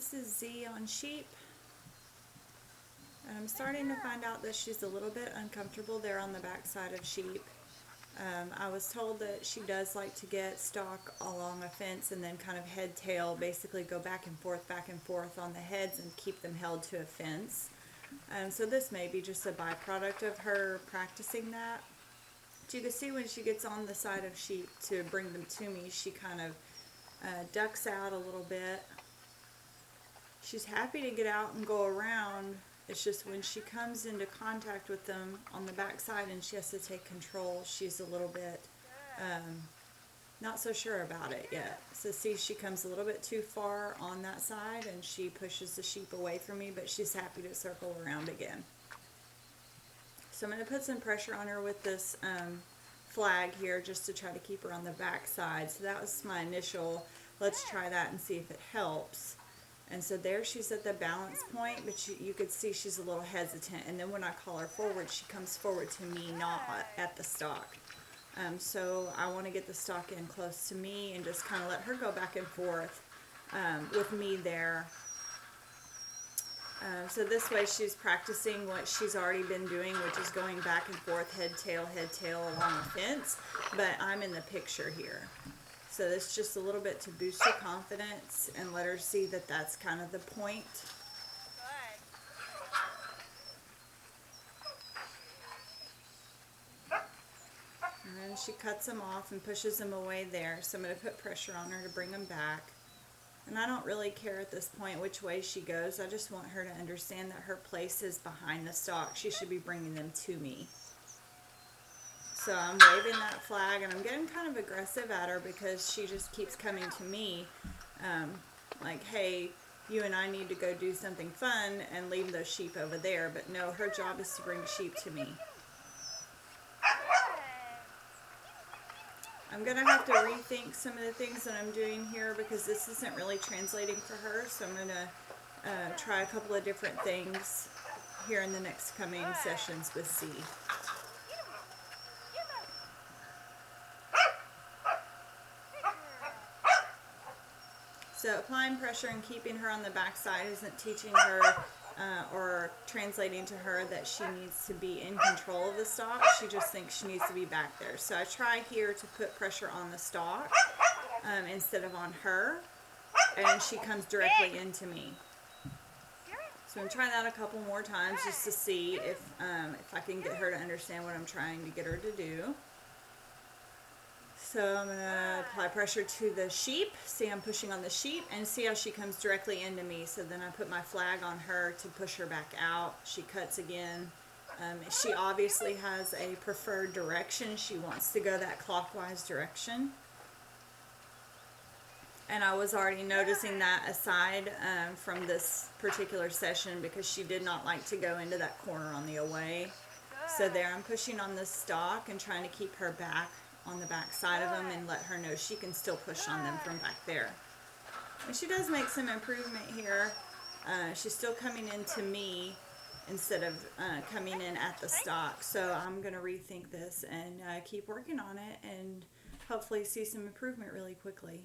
This is Z on sheep, and I'm starting to find out that she's a little bit uncomfortable there on the back side of sheep. I was told that she does like to get stock along a fence and then kind of head tail, basically go back and forth on the heads and keep them held to a fence. So this may be just a byproduct of her practicing that. But you can see when she gets on the side of sheep to bring them to me, she kind of ducks out a little bit. She's happy to get out and go around. It's just when she comes into contact with them on the back side and she has to take control, she's a little bit not so sure about it yet. So see, she comes a little bit too far on that side and she pushes the sheep away from me, but she's happy to circle around again. So I'm going to put some pressure on her with this flag here just to try to keep her on the back side. So that was my initial, let's try that and see if it helps. And so there she's at the balance point, but you could see she's a little hesitant. And then when I call her forward, she comes forward to me, not at the stock. So I want to get the stock in close to me and just kind of let her go back and forth with me there. So this way she's practicing what she's already been doing, which is going back and forth, head, tail along the fence. But I'm in the picture here. So this just a little bit to boost her confidence and let her see that that's kind of the point. And then she cuts them off and pushes them away there. So I'm going to put pressure on her to bring them back. And I don't really care at this point which way she goes. I just want her to understand that her place is behind the stock. She should be bringing them to me. So I'm waving that flag and I'm getting kind of aggressive at her because she just keeps coming to me like, hey, you and I need to go do something fun and leave those sheep over there. But no, her job is to bring sheep to me. I'm going to have to rethink some of the things that I'm doing here because this isn't really translating for her. So I'm going to try a couple of different things here in the next coming sessions with Z. So applying pressure and keeping her on the back side isn't teaching her or translating to her that she needs to be in control of the stock. She just thinks she needs to be back there. So I try here to put pressure on the stock instead of on her, and she comes directly into me. So I'm trying that a couple more times just to see if I can get her to understand what I'm trying to get her to do. So I'm going to apply pressure to the sheep. See, I'm pushing on the sheep and see how she comes directly into me. So then I put my flag on her to push her back out. She cuts again. She obviously has a preferred direction. She wants to go that clockwise direction. And I was already noticing that aside from this particular session because she did not like to go into that corner on the away. So there I'm pushing on the stock and trying to keep her back on the back side of them and let her know she can still push on them from back there. And she does make some improvement here. She's still coming into me instead of coming in at the stock. So I'm going to rethink this and keep working on it and hopefully see some improvement really quickly.